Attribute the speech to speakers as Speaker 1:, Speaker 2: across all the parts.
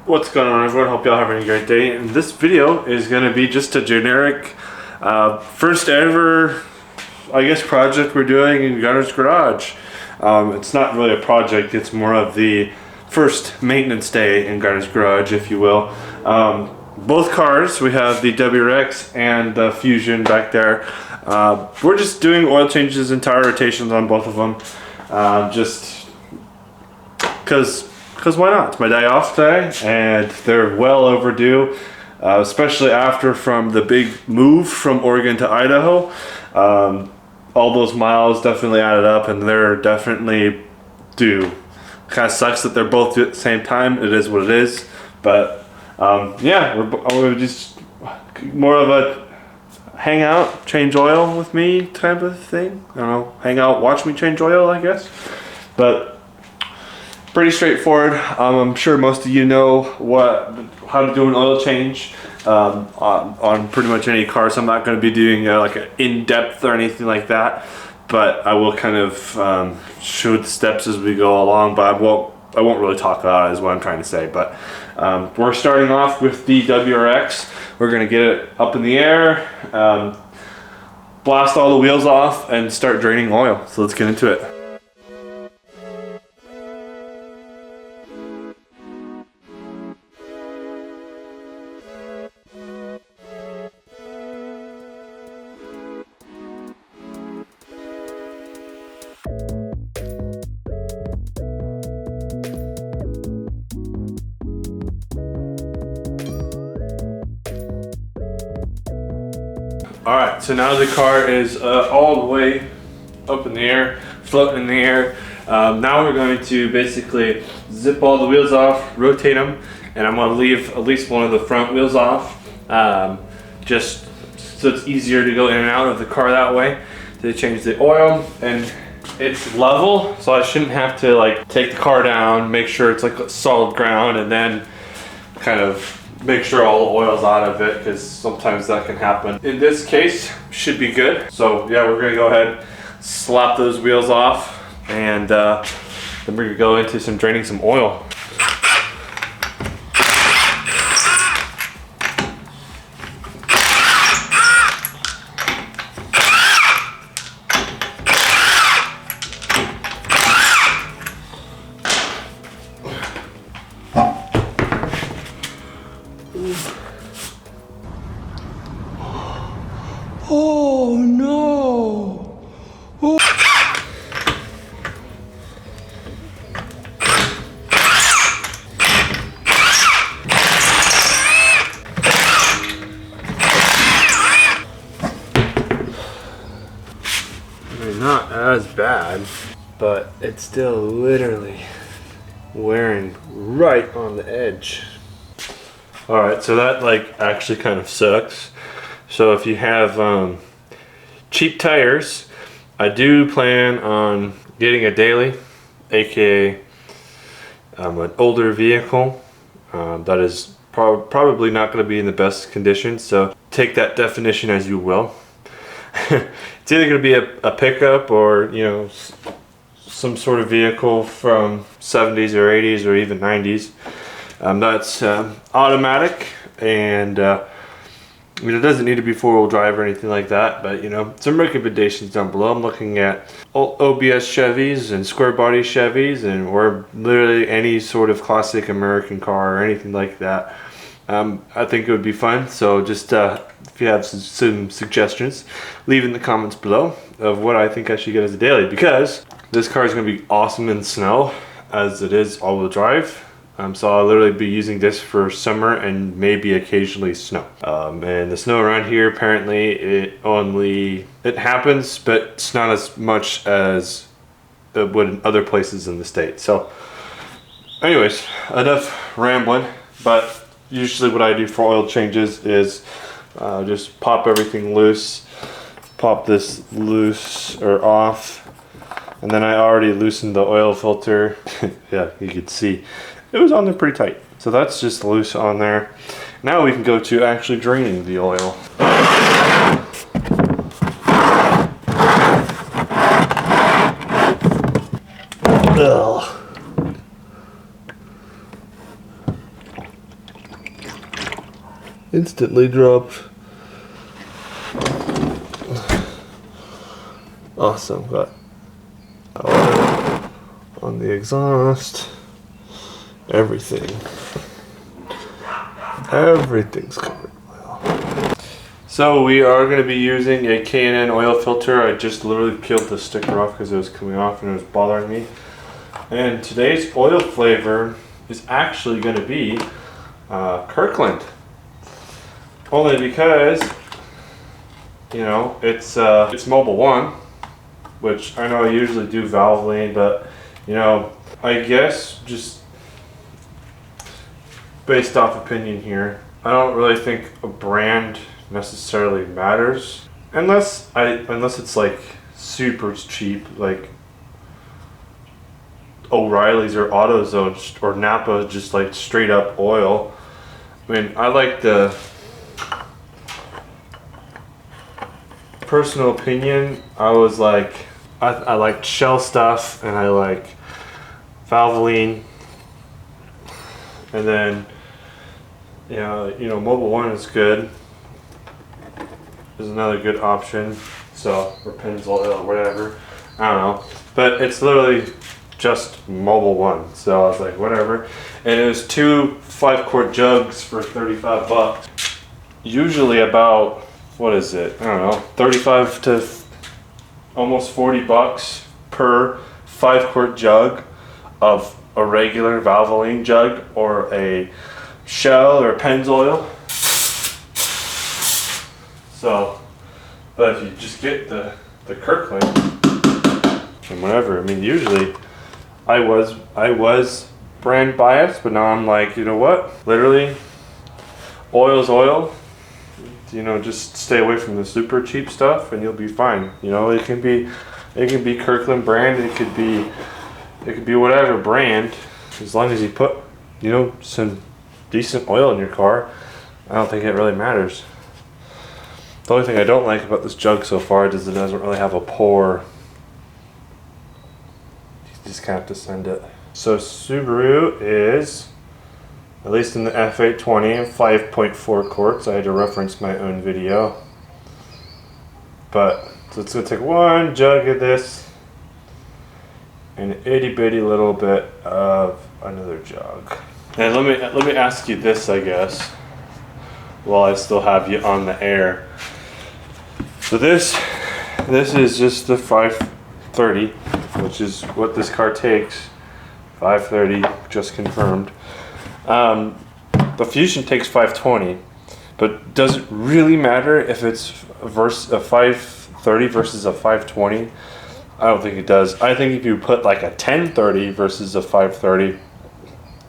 Speaker 1: What's going on, everyone? Hope y'all having a great day. And this video is going to be just a generic first ever, I guess, project we're doing in Gunner's Garage. It's not really a project, it's more of the first maintenance day in Gunner's Garage, if you will. Both cars, we have the WRX and the Fusion back there. We're just doing oil changes and tire rotations on both of them. Just because why not? It's my day off today, and they're well overdue, especially after from the big move from Oregon to Idaho. All those miles definitely added up, and they're definitely due. Kind of sucks that they're both due at the same time. It is what it is, but yeah, we're just more of a hang out, change oil with me type of thing. I don't know, hang out, watch me change oil, I guess. But pretty straightforward. I'm sure most of you know how to do an oil change on pretty much any car, so I'm not going to be doing like an in-depth or anything like that, but I will kind of show the steps as we go along, but I won't really talk about it is what I'm trying to say. But we're starting off with the WRX. We're going to get it up in the air, blast all the wheels off, and start draining oil. So let's get into it. Alright, so now the car is all the way up in the air, floating in the air. Now we're going to basically zip all the wheels off, rotate them, and I'm going to leave at least one of the front wheels off, just so it's easier to go in and out of the car that way. To change the oil, and it's level, so I shouldn't have to like take the car down, make sure it's like solid ground, and then kind of make sure all the oil's out of it, because sometimes that can happen. In this case, should be good. So yeah, we're gonna go ahead, slap those wheels off, and then we're gonna go into draining some oil.
Speaker 2: Oh no! Oh.
Speaker 1: I mean, not as bad, but it's still literally wearing right on the edge. Alright, so that like actually kind of sucks. So if you have cheap tires, I do plan on getting a daily, aka an older vehicle that is probably not going to be in the best condition, so take that definition as you will. It's either going to be a pickup or, you know, some sort of vehicle from 70s or 80s or even 90s. That's automatic, and I mean, it doesn't need to be four-wheel drive or anything like that, but you know, some recommendations down below. I'm looking at OBS Chevys and square body Chevys, and or literally any sort of classic American car or anything like that. I think it would be fun. So just if you have some suggestions, leave in the comments below of what I think I should get as a daily, because this car is going to be awesome in snow as it is all-wheel drive. So I'll literally be using this for summer and maybe occasionally snow. And the snow around here, apparently it happens, but it's not as much as it would in other places in the state. So anyways, enough rambling, but usually what I do for oil changes is just pop everything loose, pop this loose or off, and then I already loosened the oil filter. Yeah, you can see it was on there pretty tight. So that's just loose on there. Now we can go to actually draining the oil. Ugh. instantly dropped. Awesome, got oil on the exhaust. Everything's covered in oil. So we are going to be using a K&N oil filter. I just literally peeled the sticker off because it was coming off and it was bothering me. And today's oil flavor is actually going to be Kirkland. Only because, you know, it's Mobil 1, which I know I usually do Valvoline, but, you know, I guess just based off opinion here, I don't really think a brand necessarily matters unless it's like super cheap, like O'Reilly's or AutoZone or Napa, just like straight up oil. I mean, I like the personal opinion. I was like, I like Shell stuff, and I like Valvoline, and then you know, Mobil 1 is good. Is another good option. So, or Pennzoil or whatever. I don't know, but it's literally just Mobil 1. So I was like, whatever. And it was 2 5-quart jugs for 35 bucks. Usually about, what is it? I don't know, 35 to almost 40 bucks per 5-quart jug of a regular Valvoline jug or a Shell or Pennzoil. So, but if you just get the Kirkland and whatever, I mean, usually I was brand biased, but now I'm like, you know what? Literally, oil's oil. You know, just stay away from the super cheap stuff, and you'll be fine. You know, it can be Kirkland brand. It could be whatever brand, as long as you put, you know, some decent oil in your car. I don't think it really matters. The only thing I don't like about this jug so far is it doesn't really have a pour. You just kind of have to send it. So Subaru is, at least in the F820, 5.4 quarts. I had to reference my own video. But, so it's going to take 1 jug of this and an itty bitty little bit of another jug. And let me ask you this, I guess, while I still have you on the air. So this is just the 530, which is what this car takes. 530, just confirmed. The Fusion takes 520, but does it really matter if it's a 530 versus a 520? I don't think it does. I think if you put like a 1030 versus a 530,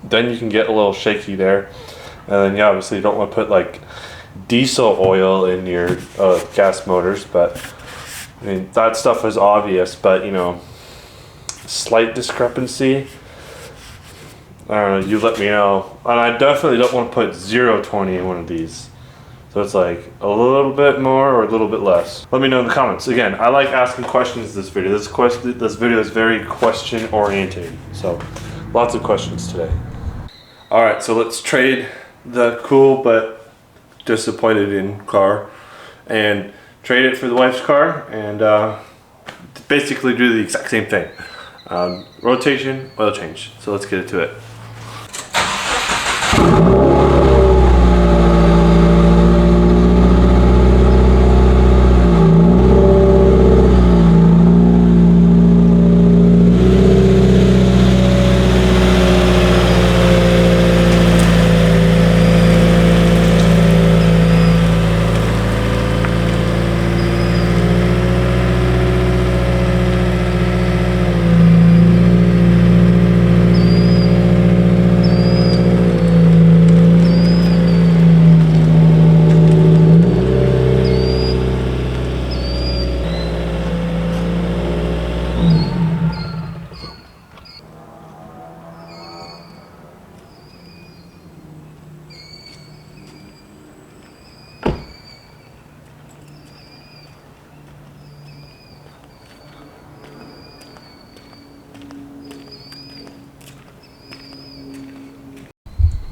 Speaker 1: then you can get a little shaky there. And then, yeah, obviously you don't want to put like diesel oil in your gas motors, but I mean, that stuff is obvious, but you know, slight discrepancy, I don't know, you let me know. And I definitely don't want to put 020 in one of these. So it's like a little bit more or a little bit less. Let me know in the comments. Again, I like asking questions this video. This video is very question oriented. So lots of questions today. All right, so let's trade the cool but disappointed in car and trade it for the wife's car and basically do the exact same thing. Rotation, oil change. So let's get into it.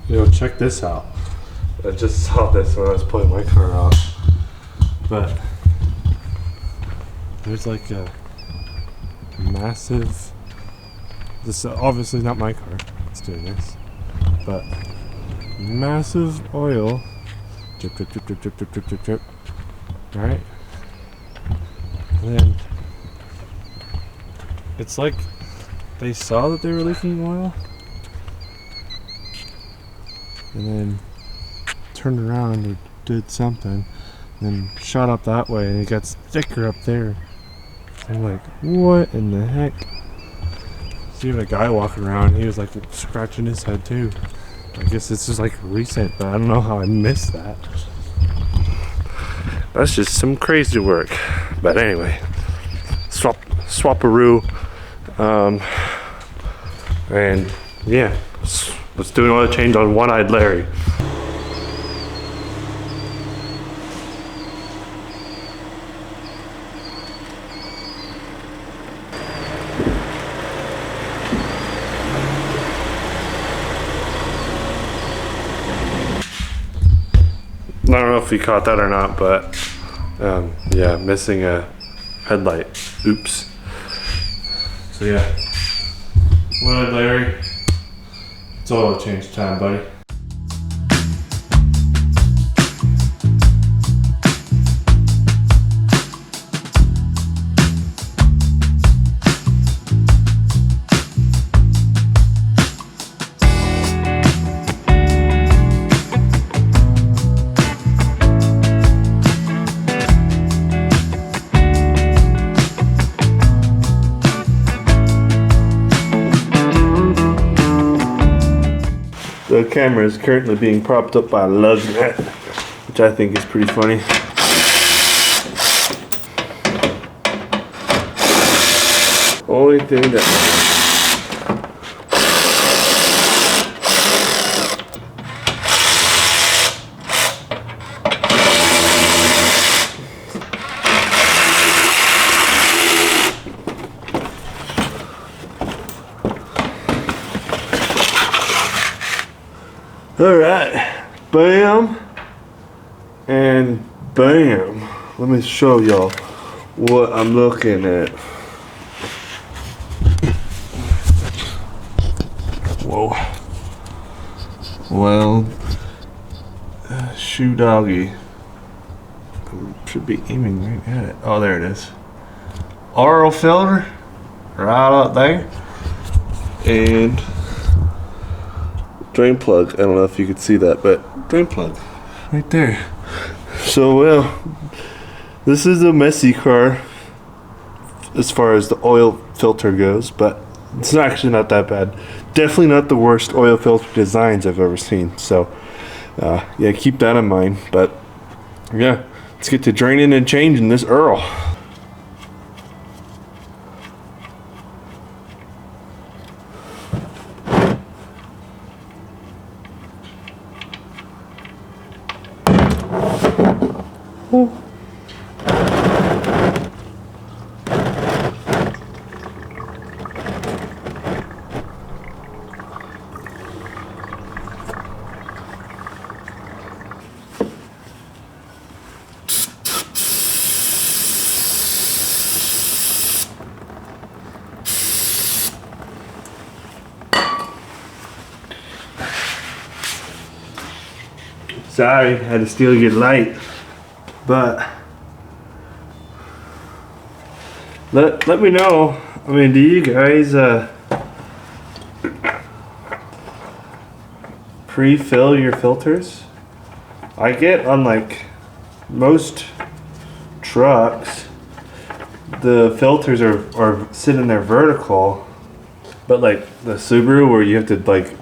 Speaker 1: Yo, check this out. I just saw this when I was pulling my car out. But there's like a massive, this is obviously not my car that's doing this, but massive oil drip drip drip drip drip drip drip drip drip. Alright? And then it's like they saw that they were leaking oil and then turned around or did something and then shot up that way and it got thicker up there. I'm like, what in the heck? See a guy walking around, he was like scratching his head too. I guess this is like recent, but I don't know how I missed that. That's just some crazy work. But anyway, swap-a-roo. And yeah, let's do an oil change on One-Eyed Larry. I don't know if you caught that or not, but yeah, missing a headlight. Oops. So yeah, One-Eyed Larry, it's oil change time, buddy. The camera is currently being propped up by a lug nut, which I think is pretty funny. Only thing that alright, bam, and bam. Let me show y'all what I'm looking at. Whoa. Well, shoe doggy. Should be aiming right at it. Oh, there it is. Oil filter, right up there. And drain plug. I don't know if you could see that, but drain plug right there. So well, this is a messy car as far as the oil filter goes, but it's actually not that bad. Definitely not the worst oil filter designs I've ever seen. So yeah, keep that in mind. But yeah, let's get to draining and changing this Earl. Sorry, had to steal your light, but let me know. I mean, do you guys pre-fill your filters? I get on like most trucks, the filters are sitting there vertical, but like the Subaru where you have to like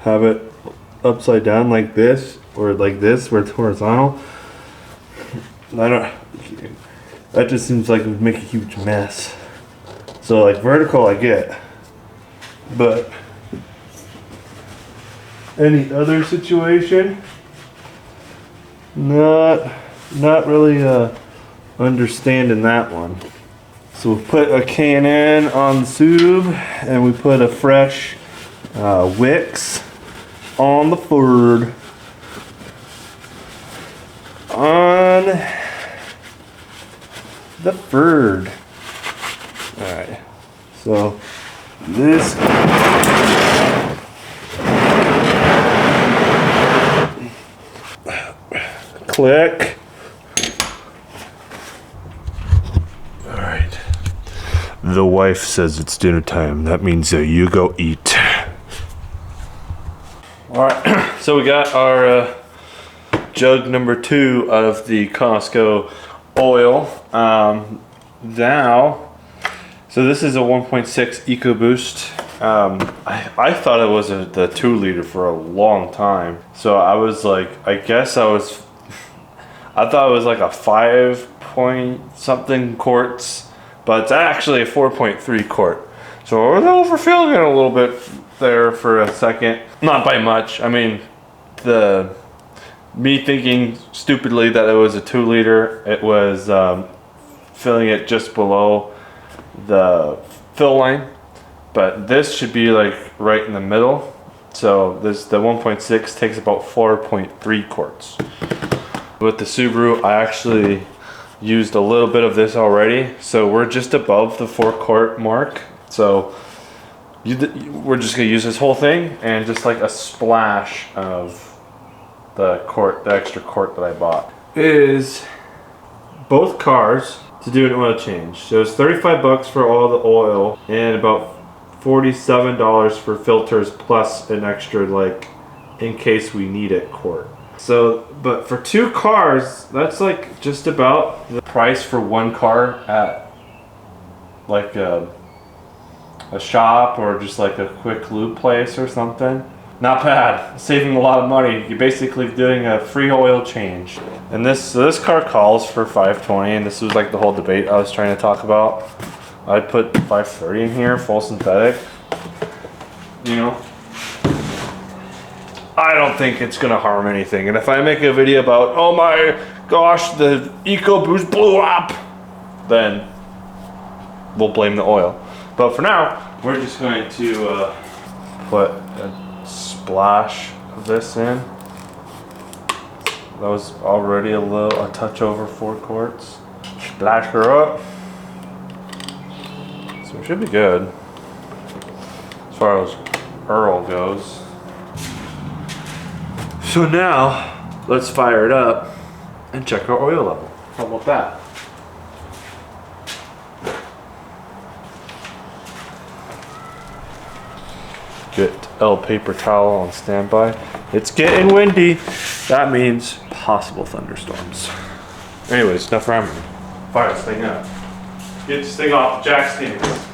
Speaker 1: have it upside down like this or like this where it's horizontal. That just seems like it would make a huge mess. So like vertical I get, but any other situation, not really understanding that one. So we put a K&N on the tube and we put a fresh Wix on the Ford. on the bird. All right, so this. Click. All right. The wife says it's dinner time. That means you go eat. All right. So we got our jug number 2 of the Costco oil. Now, so this is a 1.6 EcoBoost. I thought it was the 2 liter for a long time. So I was like, I thought it was like a 5 point something quarts, but it's actually a 4.3 quart. So I was overfilling it a little bit there for a second. Not by much. I mean, me thinking stupidly that it was a 2 liter, it was filling it just below the fill line. But this should be like right in the middle. So the 1.6 takes about 4.3 quarts. With the Subaru, I actually used a little bit of this already. So we're just above the 4 quart mark. So we're just gonna use this whole thing and just like a splash of the extra quart that I bought. Is both cars to do an oil change. So it's 35 bucks for all the oil and about $47 for filters plus an extra, like, in case we need it, quart. So, but for 2 cars, that's like just about the price for 1 car at like a shop or just like a quick lube place or something. Not bad. Saving a lot of money. You're basically doing a free oil change. And this car calls for 520, and this was like the whole debate I was trying to talk about. I'd put 530 in here, full synthetic. You know, I don't think it's gonna harm anything. And if I make a video about, oh my gosh, the EcoBoost blew up, then we'll blame the oil. But for now, we're just going to put a splash of this in. That was already a touch over 4 quarts. Splash her up. So it should be good as far as Earl goes. So now let's fire it up and check our oil level. How about that? Get paper towel on standby. It's getting windy. That means possible thunderstorms. Anyways, enough rambling. Fire this thing up. Get this thing off the jack stands.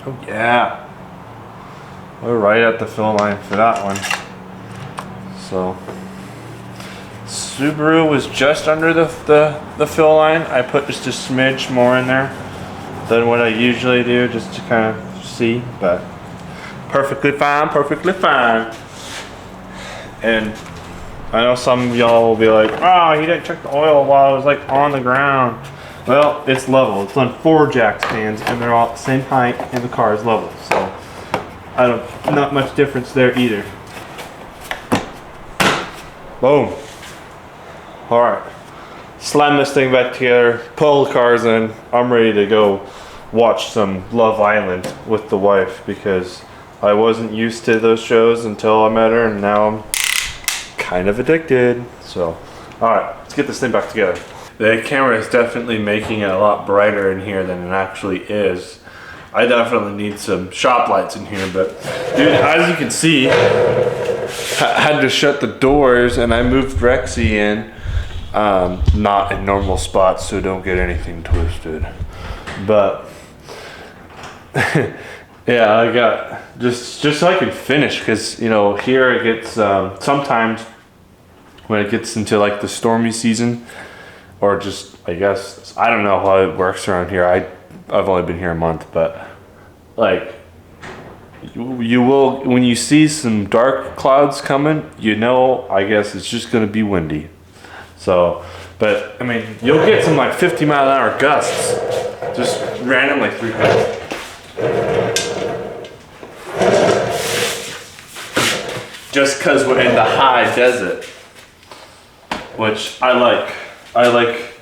Speaker 1: Oh yeah, we're right at the fill line for that one. So Subaru was just under the fill line. I put just a smidge more in there than what I usually do, just to kind of see, but perfectly fine, perfectly fine. And I know some of y'all will be like, oh, you didn't check the oil while it was like on the ground. Well, it's level. It's on 4 jack stands, and they're all the same height, and the car is level. So, not much difference there either. Boom. All right. Slam this thing back together. Pull the cars in. I'm ready to go watch some Love Island with the wife because I wasn't used to those shows until I met her, and now I'm kind of addicted. So, all right, let's get this thing back together. The camera is definitely making it a lot brighter in here than it actually is. I definitely need some shop lights in here, but dude, as you can see, I had to shut the doors and I moved Rexy in, not in normal spots so don't get anything twisted. But yeah, I got just so I can finish, because you know here it gets sometimes when it gets into like the stormy season, or just, I guess, I don't know how it works around here. I've only been here a month, but like you will, when you see some dark clouds coming, you know, I guess it's just gonna be windy. So, but I mean, you'll get some like 50-mile-an-hour gusts, just randomly through here. Just because we're in the high desert, which I like. I like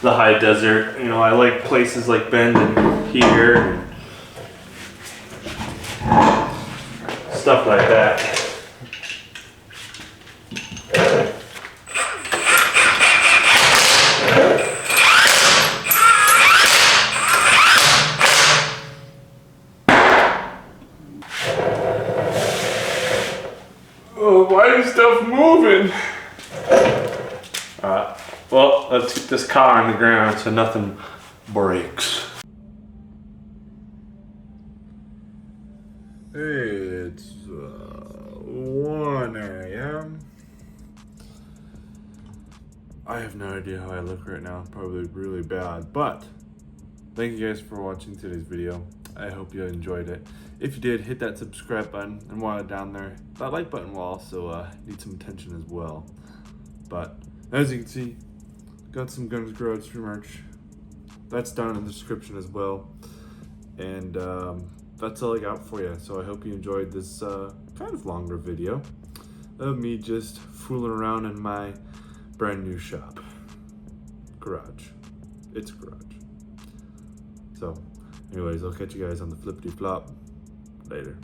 Speaker 1: the high desert. You know, I like places like Bend and here and stuff like that. Oh, why is stuff moving? Alright, well, let's get this car on the ground so nothing breaks. Hey, it's 1 a.m. I have no idea how I look right now, probably really bad, but thank you guys for watching today's video. I hope you enjoyed it. If you did, hit that subscribe button, and while it's down there, that like button will also need some attention as well. But as you can see, got some Guns Garage free merch. That's down in the description as well. And that's all I got for you. So I hope you enjoyed this kind of longer video of me just fooling around in my brand new shop. Garage. It's a garage. So anyways, I'll catch you guys on the flippity flop later.